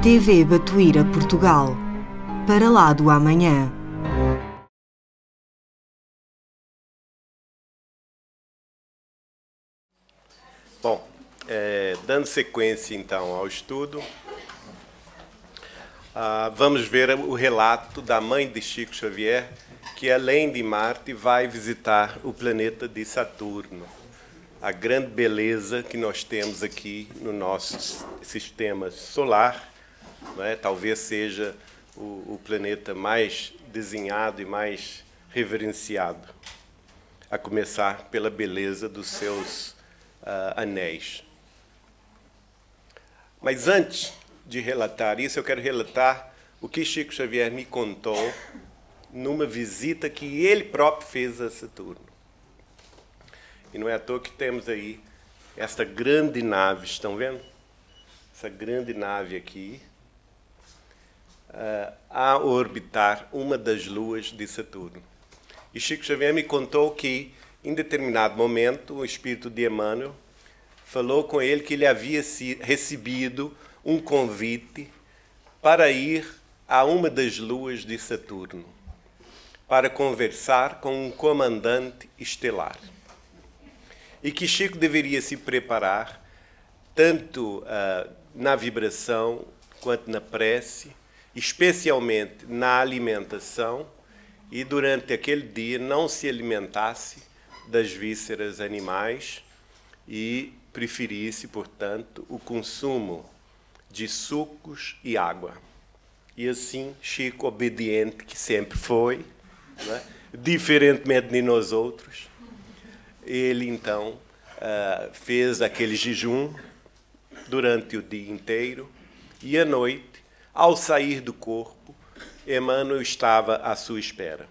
TV Batuíra Portugal. Para lá do amanhã. Bom, dando sequência então ao estudo, vamos ver o relato da mãe de Chico Xavier, que além de Marte vai visitar o planeta de Saturno. A grande beleza que nós temos aqui no nosso sistema solar, não é? Talvez seja o planeta mais desenhado e mais reverenciado, a começar pela beleza dos seus anéis. Mas antes de relatar isso, eu quero relatar o que Chico Xavier me contou numa visita que ele próprio fez a Saturno. E não é à toa que temos aí esta grande nave, estão vendo? Essa grande nave aqui, a orbitar uma das luas de Saturno. E Chico Xavier me contou que, em determinado momento, o espírito de Emmanuel falou com ele que ele havia recebido um convite para ir a uma das luas de Saturno, para conversar com um comandante estelar. E que Chico deveria se preparar, tanto na vibração quanto na prece, especialmente na alimentação, e durante aquele dia não se alimentasse das vísceras animais e preferisse, portanto, o consumo de sucos e água. E assim, Chico, obediente que sempre foi, né? Diferentemente de nós outros, ele então fez aquele jejum durante o dia inteiro e à noite, ao sair do corpo, Emmanuel estava à sua espera.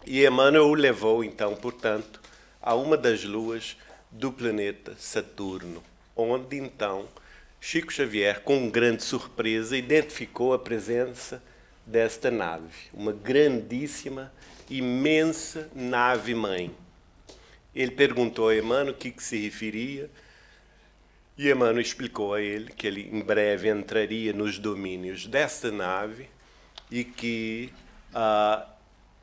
E Emmanuel o levou então, portanto, a uma das luas do planeta Saturno, onde então Chico Xavier, com grande surpresa, identificou a presença desta nave, uma grandíssima, imensa nave-mãe. Ele perguntou a Emmanuel o que se referia, e Emmanuel explicou a ele que ele em breve entraria nos domínios desta nave e que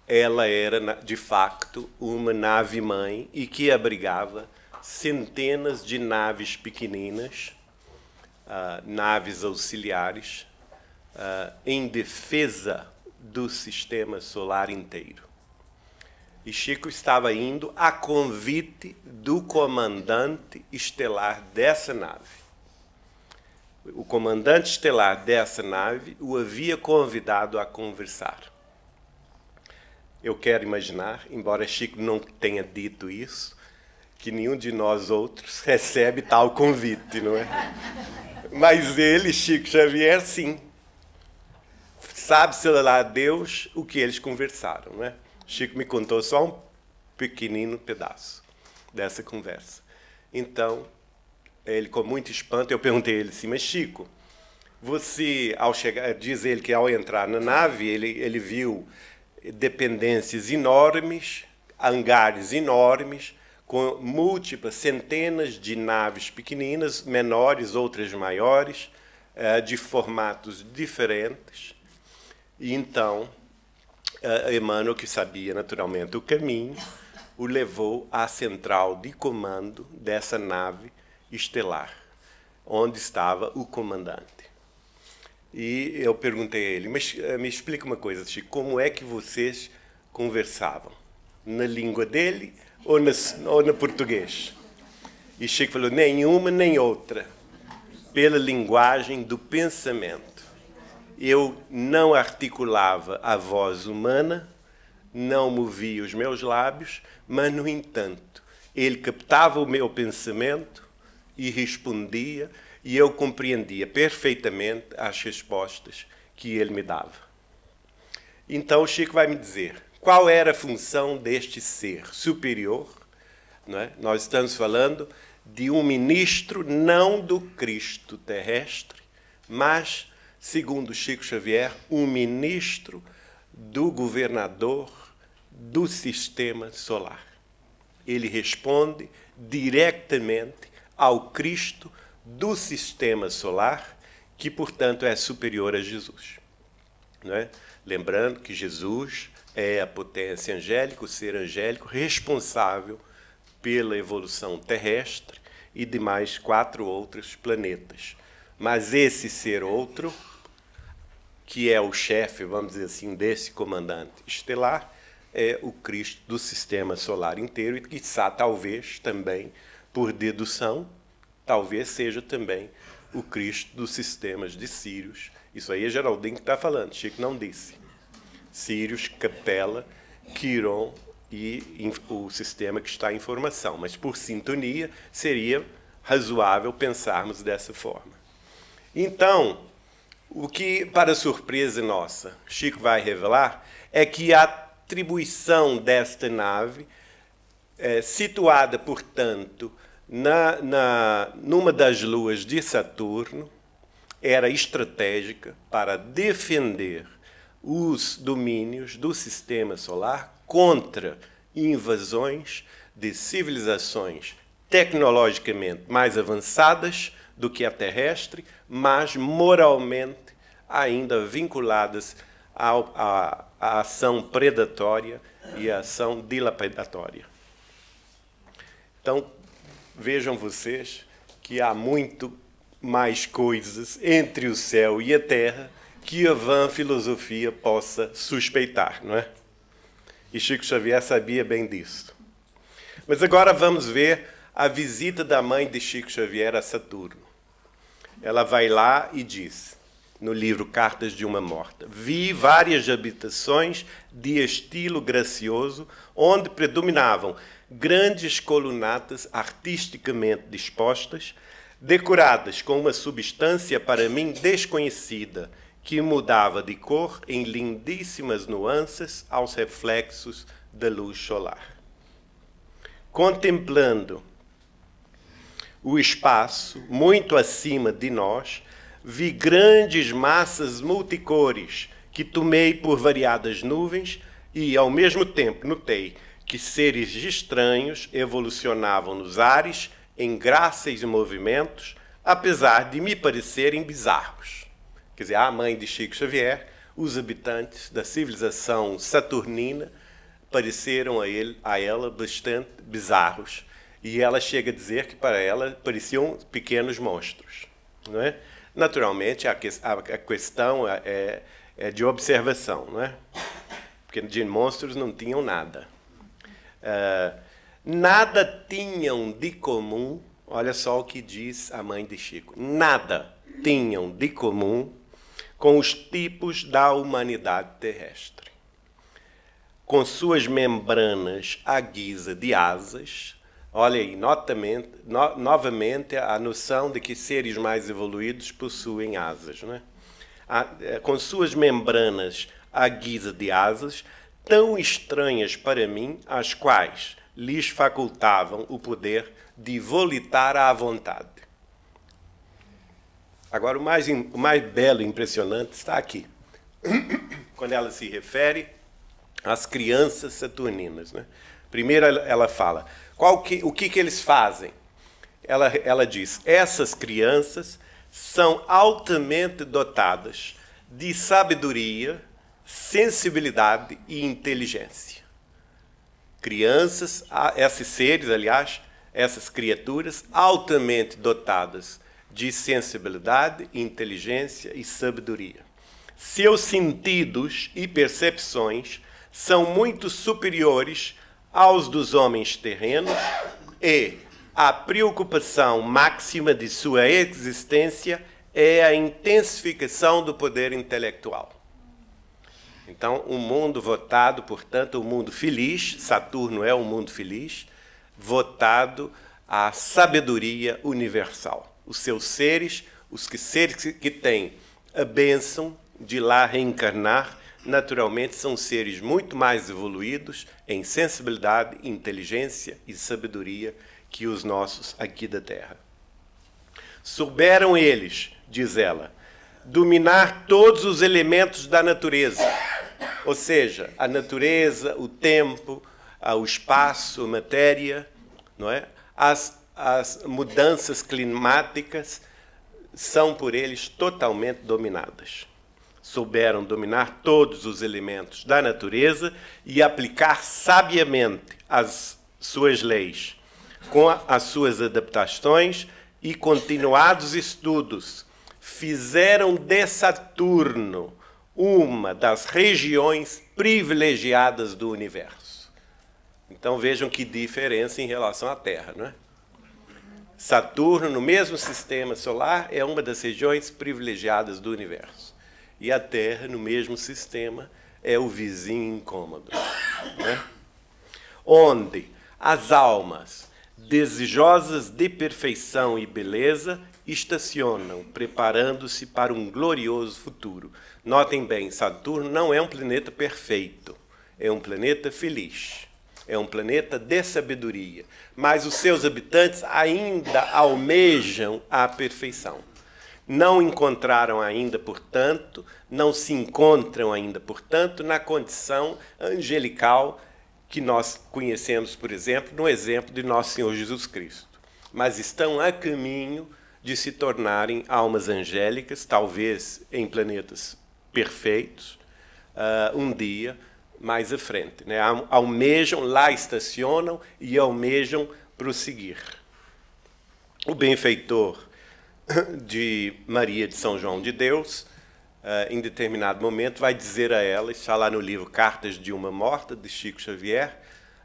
ela era, de facto, uma nave-mãe e que abrigava centenas de naves pequeninas, naves auxiliares, em defesa do sistema solar inteiro. E Chico estava indo a convite do comandante estelar dessa nave. O comandante estelar dessa nave o havia convidado a conversar. Eu quero imaginar, embora Chico não tenha dito isso, que nenhum de nós outros recebe tal convite, não é? Mas ele, Chico Xavier, sim. Sabe-se lá Deus o que eles conversaram, não é? Chico me contou só um pequenino pedaço dessa conversa. Então, ele com muito espanto, eu perguntei a ele assim, mas Chico, você, ao chegar, diz ele que ao entrar na nave, ele viu dependências enormes, hangares enormes, com múltiplas, centenas de naves pequeninas, menores, outras maiores, de formatos diferentes. E então, Emmanuel, que sabia naturalmente o caminho, o levou à central de comando dessa nave estelar, onde estava o comandante. E eu perguntei a ele, mas me explica uma coisa, Chico, como é que vocês conversavam? Na língua dele ou no português? E Chico falou, nenhuma nem outra, pela linguagem do pensamento. Eu não articulava a voz humana, não movia os meus lábios, mas, no entanto, ele captava o meu pensamento e respondia, e eu compreendia perfeitamente as respostas que ele me dava. Então, o Chico vai me dizer qual era a função deste ser superior, não é? Nós estamos falando de um ministro não do Cristo terrestre, mas, segundo Chico Xavier, um ministro do governador do sistema solar. Ele responde diretamente ao Cristo do sistema solar que, portanto, é superior a Jesus. Não é? Lembrando que Jesus é a potência angélica, o ser angélico responsável pela evolução terrestre e de mais 4 outros planetas. Mas esse ser outro, que é o chefe, vamos dizer assim, desse comandante estelar, é o Cristo do sistema solar inteiro e, quiçá, talvez também, por dedução, talvez seja também o Cristo dos sistemas de Sírios. Isso aí é Geraldinho que está falando, Chico não disse. Sírios, Capela, Quiron e o sistema que está em formação. Mas, por sintonia, seria razoável pensarmos dessa forma. Então, o que, para surpresa nossa, Chico vai revelar, é que a atribuição desta nave, situada, portanto, numa das luas de Saturno, era estratégica para defender os domínios do sistema solar contra invasões de civilizações tecnologicamente mais avançadas do que a terrestre, mas moralmente ainda vinculadas à ação predatória e à ação dilapidatória. Então, vejam vocês que há muito mais coisas entre o céu e a terra que a vã filosofia possa suspeitar, não é? E Chico Xavier sabia bem disso. Mas agora vamos ver a visita da mãe de Chico Xavier a Saturno. Ela vai lá e diz, no livro Cartas de uma Morta, vi várias habitações de estilo gracioso, onde predominavam grandes colunatas artisticamente dispostas, decoradas com uma substância para mim desconhecida, que mudava de cor em lindíssimas nuances aos reflexos da luz solar. Contemplando o espaço muito acima de nós, vi grandes massas multicores que tomei por variadas nuvens e, ao mesmo tempo, notei que seres estranhos evolucionavam nos ares em graças e movimentos, apesar de me parecerem bizarros. Quer dizer, a mãe de Chico Xavier, os habitantes da civilização saturnina, pareceram a ela bastante bizarros. E ela chega a dizer que para ela pareciam pequenos monstros. Não é? Naturalmente, a questão é de observação, não é? Porque de monstros não tinham nada. Nada tinham de comum, olha só o que diz a mãe de Chico, nada tinham de comum com os tipos da humanidade terrestre. Com suas membranas à guisa de asas, olha aí, novamente a noção de que seres mais evoluídos possuem asas, não é? Com suas membranas à guisa de asas, tão estranhas para mim, as quais lhes facultavam o poder de volitar à vontade. Agora, o mais belo e impressionante está aqui, quando ela se refere às crianças saturninas, né? Primeiro ela fala, o que eles fazem? Ela diz, essas crianças são altamente dotadas de sabedoria, sensibilidade e inteligência. Crianças, esses seres, aliás, essas criaturas altamente dotadas de sensibilidade, inteligência e sabedoria. Seus sentidos e percepções são muito superiores aos dos homens terrenos e a preocupação máxima de sua existência é a intensificação do poder intelectual. Então, um mundo votado, portanto, um mundo feliz, Saturno é um mundo feliz, votado à sabedoria universal. Os seus seres, seres que têm a bênção de lá reencarnar, naturalmente são seres muito mais evoluídos em sensibilidade, inteligência e sabedoria que os nossos aqui da Terra. Souberam eles, diz ela, dominar todos os elementos da natureza, ou seja, a natureza, o tempo, o espaço, a matéria, não é? As mudanças climáticas, são por eles totalmente dominadas. Souberam dominar todos os elementos da natureza e aplicar sabiamente as suas leis, com as suas adaptações e continuados estudos, fizeram de Saturno uma das regiões privilegiadas do universo. Então vejam que diferença em relação à Terra, não é? Saturno, no mesmo sistema solar, é uma das regiões privilegiadas do universo. E a Terra, no mesmo sistema, é o vizinho incômodo, né? Onde as almas desejosas de perfeição e beleza estacionam, preparando-se para um glorioso futuro. Notem bem, Saturno não é um planeta perfeito, é um planeta feliz, é um planeta de sabedoria, mas os seus habitantes ainda almejam a perfeição. Não encontraram ainda, portanto, não se encontram ainda, portanto, na condição angelical que nós conhecemos, por exemplo, no exemplo de Nosso Senhor Jesus Cristo. Mas estão a caminho de se tornarem almas angélicas, talvez em planetas perfeitos, um dia mais à frente, né? Almejam, lá estacionam e almejam prosseguir. O benfeitor de Maria de São João de Deus, em determinado momento, vai dizer a ela, está lá no livro Cartas de uma Morta, de Chico Xavier,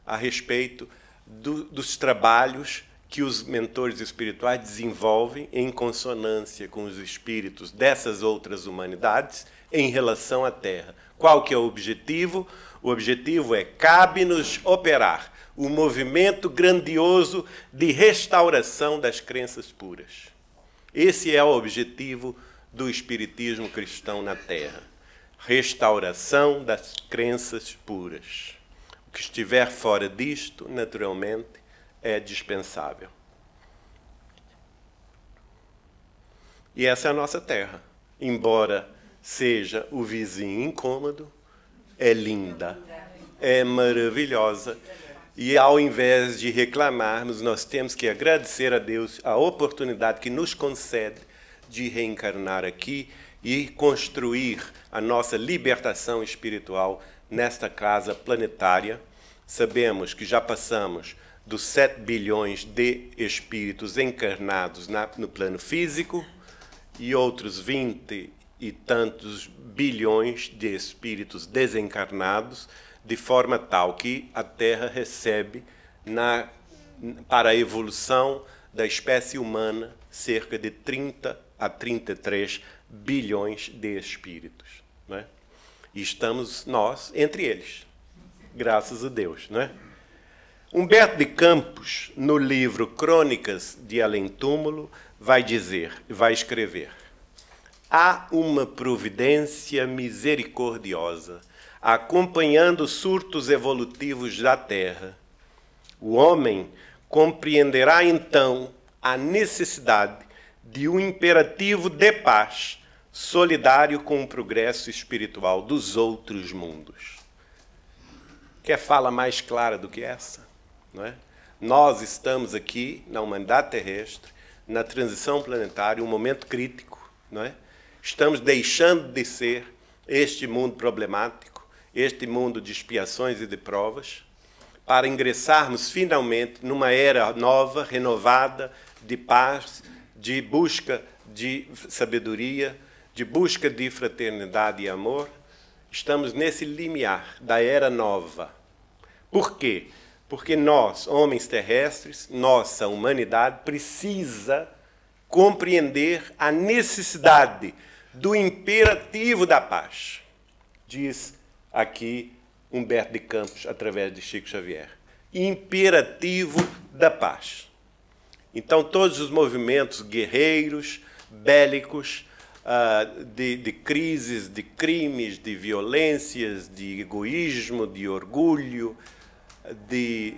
a respeito dos trabalhos que os mentores espirituais desenvolvem em consonância com os espíritos dessas outras humanidades em relação à Terra. Qual que é o objetivo? O objetivo é: cabe-nos operar o movimento grandioso de restauração das crenças puras. Esse é o objetivo do espiritismo cristão na Terra. Restauração das crenças puras. O que estiver fora disto, naturalmente, é dispensável. E essa é a nossa Terra. Embora seja o vizinho incômodo, é linda, é maravilhosa. E ao invés de reclamarmos, nós temos que agradecer a Deus a oportunidade que nos concede de reencarnar aqui e construir a nossa libertação espiritual nesta casa planetária. Sabemos que já passamos dos 7 bilhões de espíritos encarnados no plano físico e outros 20 e tantos bilhões de espíritos desencarnados, de forma tal que a Terra recebe, para a evolução da espécie humana, cerca de 30 a 33 bilhões de espíritos, não é? E estamos nós entre eles, graças a Deus, não é? Humberto de Campos, no livro Crônicas de Além-Túmulo, vai escrever: há uma providência misericordiosa acompanhando surtos evolutivos da Terra. O homem compreenderá então a necessidade de um imperativo de paz solidário com o progresso espiritual dos outros mundos. Quer fala mais clara do que essa? Não é? Nós estamos aqui na humanidade terrestre, na transição planetária, um momento crítico, não é? Estamos deixando de ser este mundo problemático, este mundo de expiações e de provas, para ingressarmos finalmente numa era nova, renovada, de paz, de busca de sabedoria, de busca de fraternidade e amor. Estamos nesse limiar da era nova. Por quê? Porque nós, homens terrestres, nossa humanidade, precisa compreender a necessidade do imperativo da paz. Diz aqui Humberto de Campos, através de Chico Xavier. Imperativo da paz. Então, todos os movimentos guerreiros, bélicos, de crises, de crimes, de violências, de egoísmo, de orgulho, de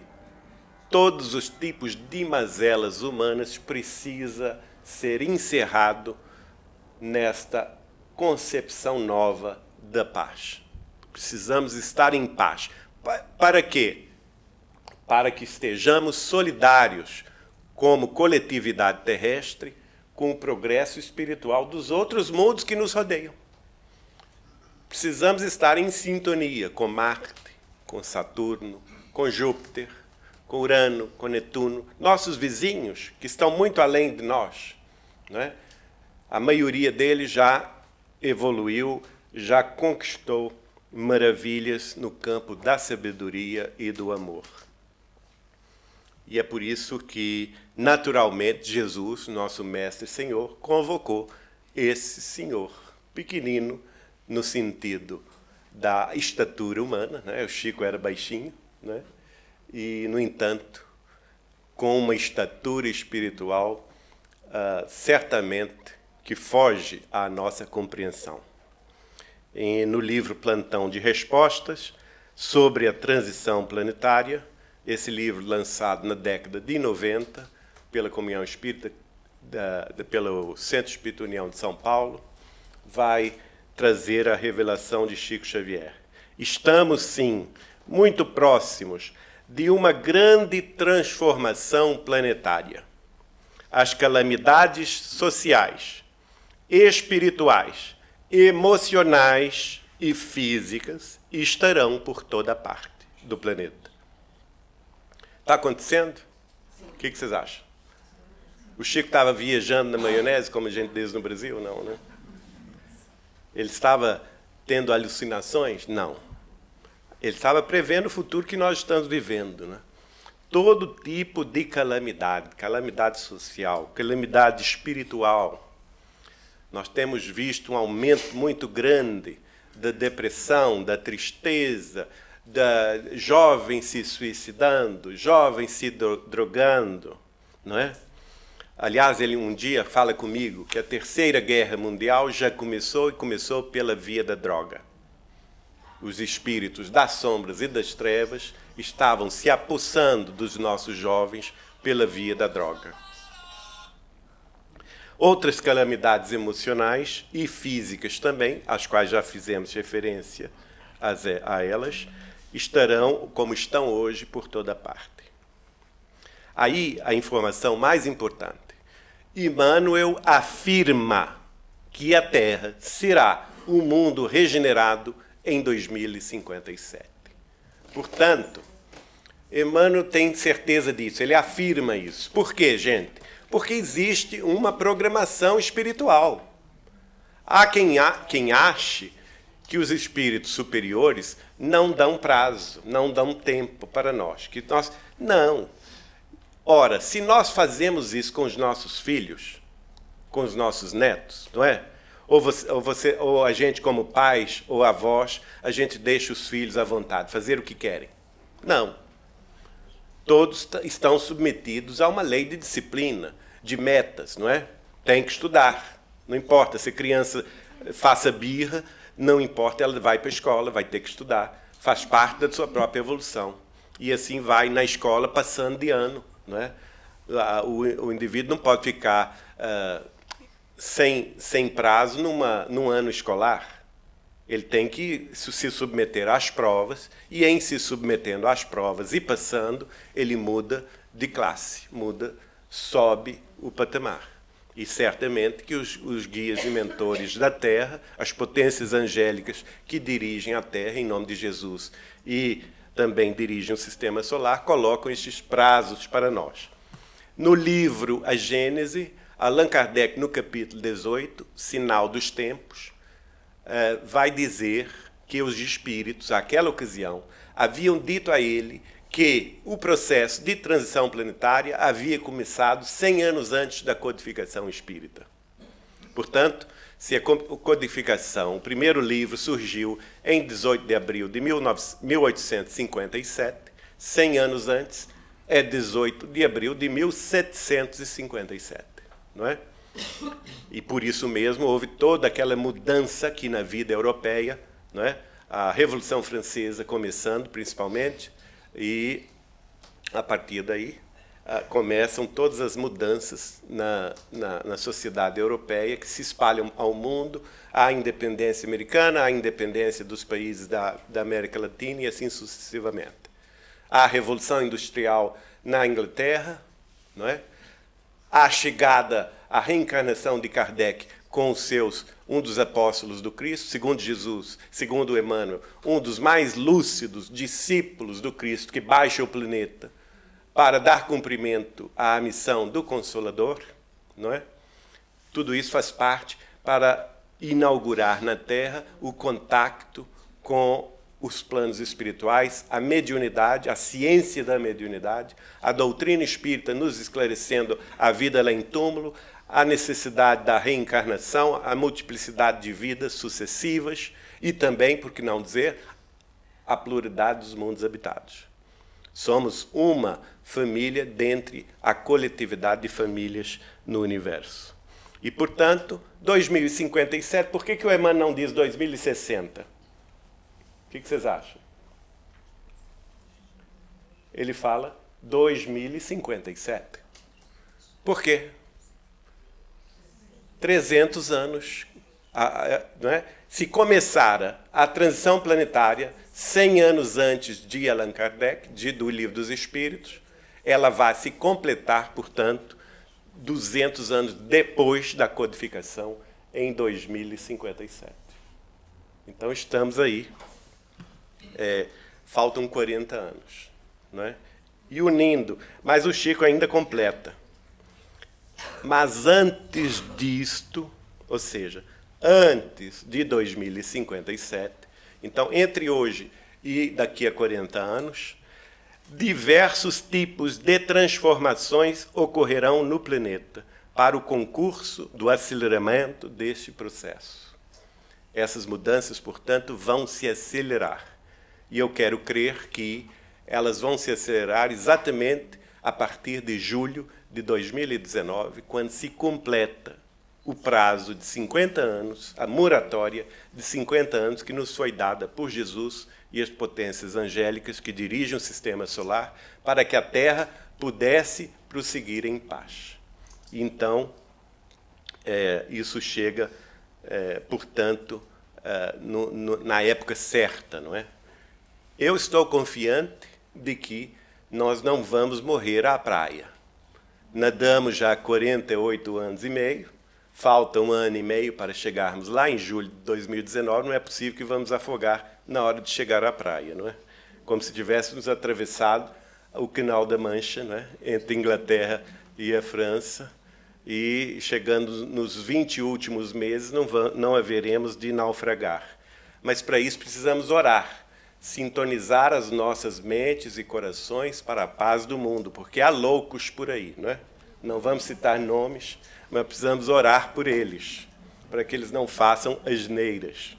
todos os tipos de mazelas humanas, precisa ser encerrado nesta concepção nova da paz. Precisamos estar em paz. Para quê? Para que estejamos solidários como coletividade terrestre com o progresso espiritual dos outros mundos que nos rodeiam. Precisamos estar em sintonia com Marte, com Saturno, com Júpiter, com Urano, com Netuno, nossos vizinhos, que estão muito além de nós, não é? A maioria deles já evoluiu, já conquistou maravilhas no campo da sabedoria e do amor. E é por isso que, naturalmente, Jesus, nosso Mestre e Senhor, convocou esse senhor, pequenino, no sentido da estatura humana, né? O Chico era baixinho, né? E, no entanto, com uma estatura espiritual certamente que foge à nossa compreensão. E no livro Plantão de Respostas, sobre a transição planetária, esse livro lançado na década de 90, pela Comunhão Espírita, pelo Centro Espírita União de São Paulo, vai trazer a revelação de Chico Xavier. Estamos, sim, muito próximos de uma grande transformação planetária. As calamidades sociais, espirituais, emocionais e físicas estarão por toda a parte do planeta. Está acontecendo? O que vocês acham? O Chico estava viajando na maionese, como a gente diz no Brasil? Não, né? Ele estava tendo alucinações? Não. Ele estava prevendo o futuro que nós estamos vivendo, né? Todo tipo de calamidade, calamidade social, calamidade espiritual. Nós temos visto um aumento muito grande da depressão, da tristeza, da jovens se suicidando, jovens se drogando, não é? Aliás, ele um dia fala comigo que a Terceira Guerra Mundial já começou e começou pela via da droga. Os espíritos das sombras e das trevas estavam se apossando dos nossos jovens pela via da droga. Outras calamidades emocionais e físicas também, às quais já fizemos referência a elas, estarão, como estão hoje, por toda parte. Aí, a informação mais importante. Emmanuel afirma que a Terra será um mundo regenerado em 2057. Portanto, Emmanuel tem certeza disso, ele afirma isso. Por quê, gente? Porque existe uma programação espiritual. Há quem ache que os espíritos superiores não dão prazo, não dão tempo para nós. Não. Ora, se nós fazemos isso com os nossos filhos, com os nossos netos, não é? Ou a gente, como pais ou avós, a gente deixa os filhos à vontade, fazer o que querem. Não. Todos estão submetidos a uma lei de disciplina, de metas, não é? Tem que estudar. Não importa se a criança faça birra, não importa, ela vai para a escola, vai ter que estudar. Faz parte da sua própria evolução. E assim vai na escola passando de ano. Não é? O indivíduo não pode ficar sem prazo num ano escolar. Ele tem que se submeter às provas, e em se submetendo às provas e passando, ele muda de classe, sobe o patamar. E certamente que os guias e mentores da Terra, as potências angélicas que dirigem a Terra em nome de Jesus e também dirigem o sistema solar, colocam estes prazos para nós. No livro A Gênese, Allan Kardec, no capítulo 18, Sinal dos Tempos, vai dizer que os espíritos, àquela ocasião, haviam dito a ele que o processo de transição planetária havia começado 100 anos antes da codificação espírita. Portanto, se a codificação, o primeiro livro, surgiu em 18 de abril de 1857, 100 anos antes, é 18 de abril de 1757, não é? E por isso mesmo houve toda aquela mudança aqui na vida europeia, não é? A Revolução Francesa começando, principalmente, e a partir daí começam todas as mudanças na sociedade europeia que se espalham ao mundo, a independência americana, a independência dos países da América Latina e assim sucessivamente. A Revolução Industrial na Inglaterra, não é? A chegada a reencarnação de Kardec com um dos apóstolos do Cristo, segundo Jesus, segundo Emmanuel, um dos mais lúcidos discípulos do Cristo que baixa o planeta para dar cumprimento à missão do Consolador, não é? Tudo isso faz parte para inaugurar na Terra o contacto com os planos espirituais, a mediunidade, a ciência da mediunidade, a doutrina espírita nos esclarecendo a vida além túmulo, a necessidade da reencarnação, a multiplicidade de vidas sucessivas e também, por que não dizer, a pluralidade dos mundos habitados. Somos uma família dentre a coletividade de famílias no universo. E, portanto, 2057, por que o Emmanuel não diz 2060? O que vocês acham? Ele fala 2057. Por quê? 300 anos. Não é? Se começara a transição planetária 100 anos antes de Allan Kardec, do Livro dos Espíritos, ela vai se completar, portanto, 200 anos depois da codificação, em 2057. Então, estamos aí. Faltam 40 anos. Não é? E unindo, mas o Chico ainda completa. Mas antes disto, ou seja, antes de 2057, então, entre hoje e daqui a 40 anos, diversos tipos de transformações ocorrerão no planeta para o concurso do aceleramento deste processo. Essas mudanças, portanto, vão se acelerar. E eu quero crer que elas vão se acelerar exatamente a partir de julho de 2019, quando se completa o prazo de 50 anos, a moratória de 50 anos que nos foi dada por Jesus e as potências angélicas que dirigem o sistema solar para que a Terra pudesse prosseguir em paz. Então, isso chega, portanto, na época certa, não é? Eu estou confiante de que nós não vamos morrer à praia. Nadamos já há 48 anos e meio, falta 1 ano e meio para chegarmos lá em julho de 2019, não é possível que vamos afogar na hora de chegar à praia, não é? Como se tivéssemos atravessado o Canal da Mancha, não é? Entre a Inglaterra e a França, e chegando nos 20 últimos meses não haveremos de naufragar. Mas para isso precisamos orar, sintonizar as nossas mentes e corações para a paz do mundo, porque há loucos por aí, não é? Não vamos citar nomes, mas precisamos orar por eles, para que eles não façam asneiras.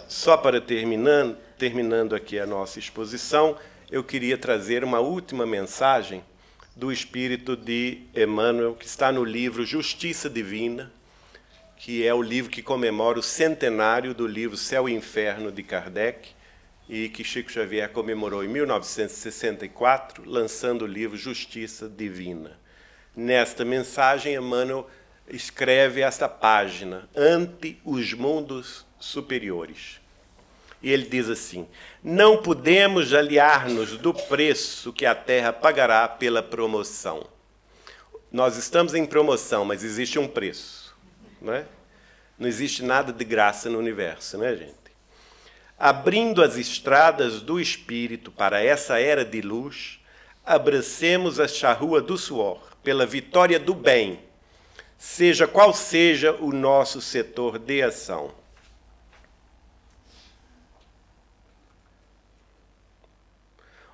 Só para terminando aqui a nossa exposição, eu queria trazer uma última mensagem do espírito de Emmanuel, que está no livro Justiça Divina, que é o livro que comemora o centenário do livro Céu e Inferno de Kardec, e que Chico Xavier comemorou em 1964, lançando o livro Justiça Divina. Nesta mensagem, Emmanuel escreve esta página, Ante os Mundos Superiores. E ele diz assim: não podemos aliar-nos do preço que a Terra pagará pela promoção. Nós estamos em promoção, mas existe um preço. Não é? Não existe nada de graça no universo, não é, gente? Abrindo as estradas do espírito para essa era de luz, abracemos a charrua do suor pela vitória do bem, seja qual seja o nosso setor de ação.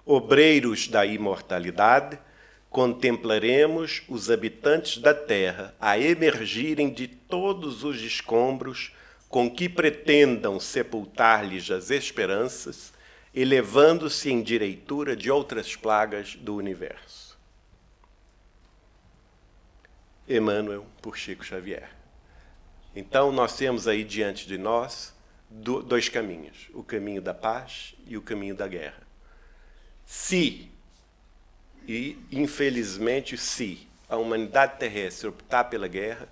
Obreiros da imortalidade, contemplaremos os habitantes da terra a emergirem de todos os escombros com que pretendam sepultar-lhes as esperanças, elevando-se em direitura de outras plagas do universo. Emmanuel, por Chico Xavier. Então, nós temos aí diante de nós dois caminhos, o caminho da paz e o caminho da guerra. Se, e infelizmente se, a humanidade terrestre optar pela guerra,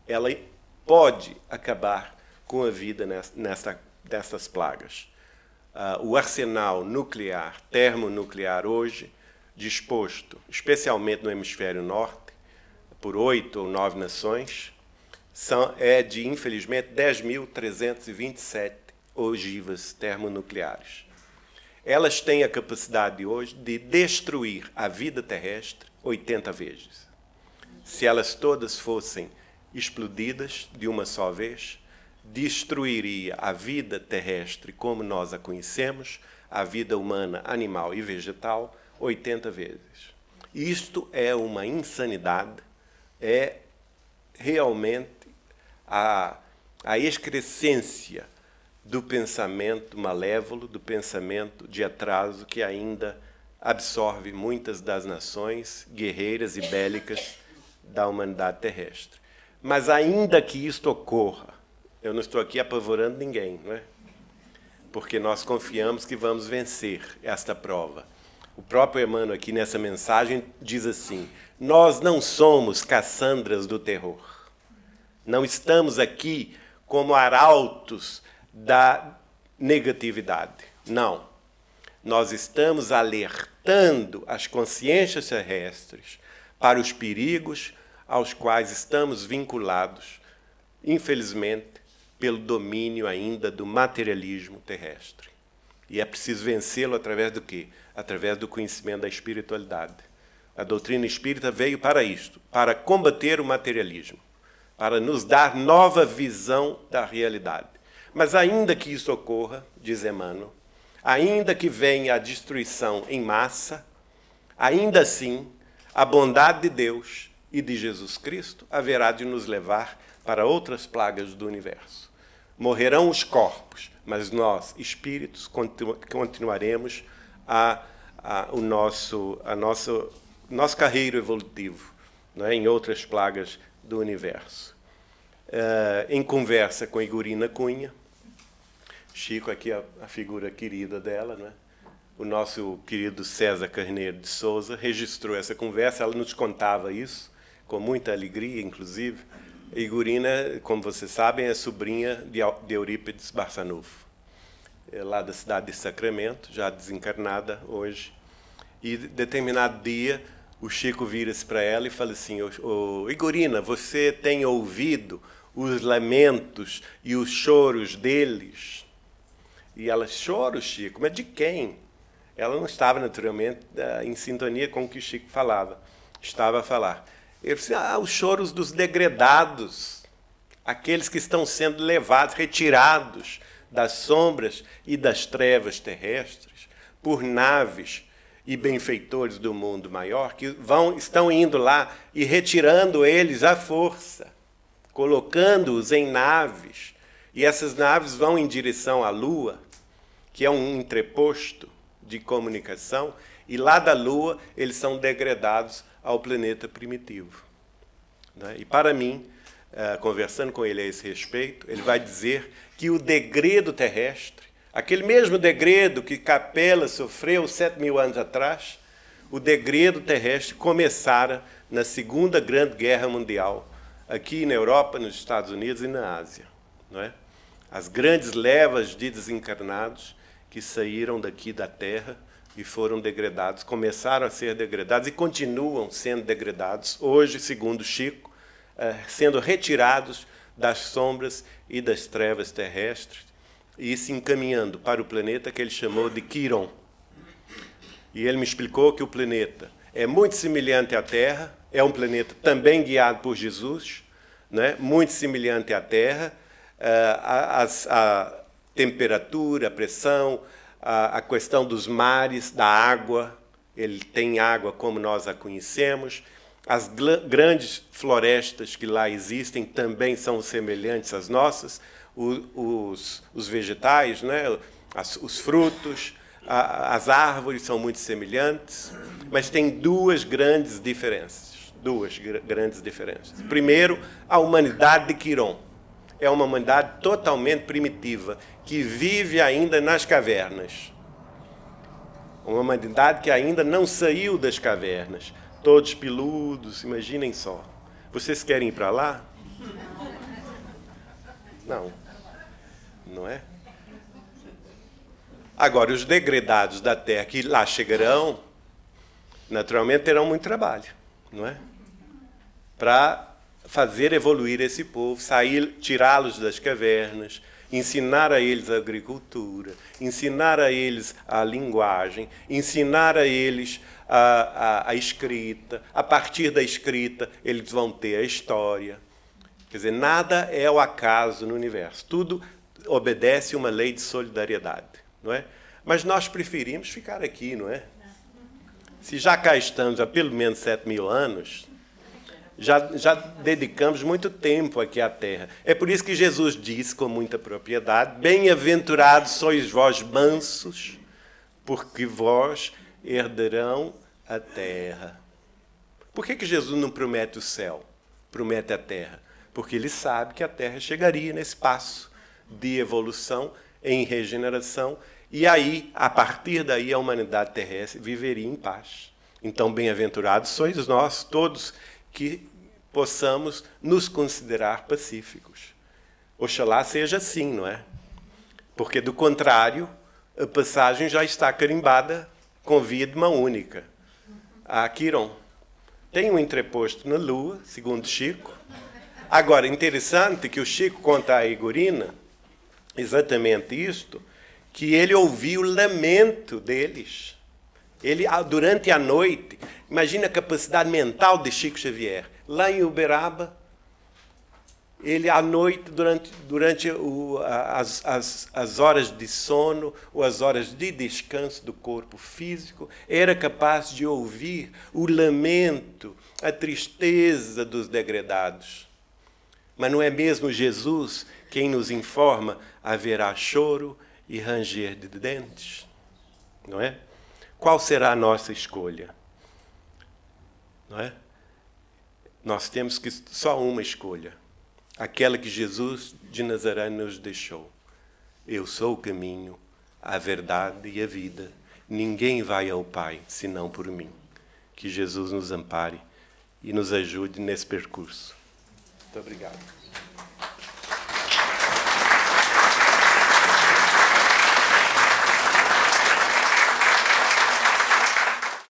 ela pode acabar com a vida destas plagas. O arsenal nuclear, termonuclear hoje, disposto, especialmente no hemisfério norte, por 8 ou 9 nações, é de, infelizmente, 10.327 ogivas termonucleares. Elas têm a capacidade hoje de destruir a vida terrestre 80 vezes. Se elas todas fossem explodidas de uma só vez, destruiria a vida terrestre como nós a conhecemos, a vida humana, animal e vegetal, 80 vezes. Isto é uma insanidade, é realmente a excrescência do pensamento malévolo, do pensamento de atraso que ainda absorve muitas das nações guerreiras e bélicas da humanidade terrestre. Mas ainda que isto ocorra, eu não estou aqui apavorando ninguém, não é? Porque nós confiamos que vamos vencer esta prova. O próprio Emmanuel aqui nessa mensagem diz assim: nós não somos Cassandras do terror. Não estamos aqui como arautos da negatividade. Não. Nós estamos alertando as consciências terrestres para os perigos aos quais estamos vinculados, infelizmente, pelo domínio ainda do materialismo terrestre. E é preciso vencê-lo através do quê? Através do conhecimento da espiritualidade. A doutrina espírita veio para isto, para combater o materialismo, para nos dar nova visão da realidade. Mas ainda que isso ocorra, diz Emmanuel, ainda que venha a destruição em massa, ainda assim, a bondade de Deus e de Jesus Cristo haverá de nos levar para outras plagas do universo. Morrerão os corpos, mas nós, espíritos, continuaremos o nosso carreiro evolutivo, não é? Em outras plagas do universo. Em conversa com Igorina Cunha, Chico, aqui a figura querida dela, não é? O nosso querido César Carneiro de Souza registrou essa conversa, ela nos contava isso, com muita alegria, inclusive. Igorina, como vocês sabem, é sobrinha de Eurípides Barçanufo, lá da cidade de Sacramento, já desencarnada hoje. E, determinado dia, o Chico vira-se para ela e fala assim: Igorina, você tem ouvido os lamentos e os choros deles? E ela: choro, Chico, mas de quem? Ela não estava, naturalmente, em sintonia com o que o Chico falava. Estava a falar. Ele disse: os choros dos degredados, aqueles que estão sendo levados, retirados das sombras e das trevas terrestres por naves e benfeitores do mundo maior, que estão indo lá e retirando eles à força, colocando-os em naves, e essas naves vão em direção à Lua, que é um entreposto de comunicação, e lá da Lua eles são degradados ao planeta primitivo. E para mim, conversando com ele a esse respeito, ele vai dizer que o degredo terrestre, aquele mesmo degredo que Capela sofreu 7.000 anos atrás, o degredo terrestre começara na Segunda Grande Guerra Mundial, aqui na Europa, nos Estados Unidos e na Ásia. Não é? As grandes levas de desencarnados que saíram daqui da Terra e foram degradados, começaram a ser degradados e continuam sendo degradados, hoje, segundo Chico, sendo retirados das sombras e das trevas terrestres e se encaminhando para o planeta que ele chamou de Quiron. E ele me explicou que o planeta é muito semelhante à Terra, é um planeta também guiado por Jesus, né? Muito semelhante à Terra, a temperatura, a pressão, a questão dos mares, da água, ele tem água como nós a conhecemos, as grandes florestas que lá existem também são semelhantes às nossas, os vegetais, né? Os frutos, as árvores são muito semelhantes, mas tem duas grandes diferenças. Primeiro, a humanidade de Quiron. É uma humanidade totalmente primitiva, que vive ainda nas cavernas. Uma humanidade que ainda não saiu das cavernas. Todos peludos, imaginem só. Vocês querem ir para lá? Não. Não é? Agora, os degredados da Terra que lá chegarão, naturalmente terão muito trabalho, não é? para fazer evoluir esse povo, tirá-los das cavernas, ensinar a eles a agricultura, ensinar a eles a linguagem, ensinar a eles a escrita. A partir da escrita, eles vão ter a história. Quer dizer, nada é ao acaso no universo. Tudo obedece uma lei de solidariedade, não é? Mas nós preferimos ficar aqui, não é? Se já cá estamos há pelo menos 7.000 anos, já dedicamos muito tempo aqui à terra. É por isso que Jesus disse com muita propriedade: bem-aventurados sois vós mansos, porque vós herdarão a terra. Por que Jesus não promete o céu? Promete a terra? Porque ele sabe que a terra chegaria nesse passo de evolução em regeneração, e aí, a partir daí, a humanidade terrestre viveria em paz. Então, bem-aventurados sois nós, todos, que possamos nos considerar pacíficos. Oxalá seja assim, não é? Porque, do contrário, a passagem já está carimbada com via de mão única. A Quiron tem um entreposto na Lua, segundo Chico. Agora, interessante que o Chico conta a Igorina exatamente isto, que ele ouviu o lamento deles. Ele, durante a noite, imagina a capacidade mental de Chico Xavier. Lá em Uberaba, ele à noite, durante as horas de sono ou as horas de descanso do corpo físico, era capaz de ouvir o lamento, a tristeza dos degredados. Mas não é mesmo Jesus quem nos informa: haverá choro e ranger de dentes? Não é? Qual será a nossa escolha? Não é? Nós temos só uma escolha, aquela que Jesus de Nazaré nos deixou. Eu sou o caminho, a verdade e a vida. Ninguém vai ao Pai senão por mim. Que Jesus nos ampare e nos ajude nesse percurso. Muito obrigado.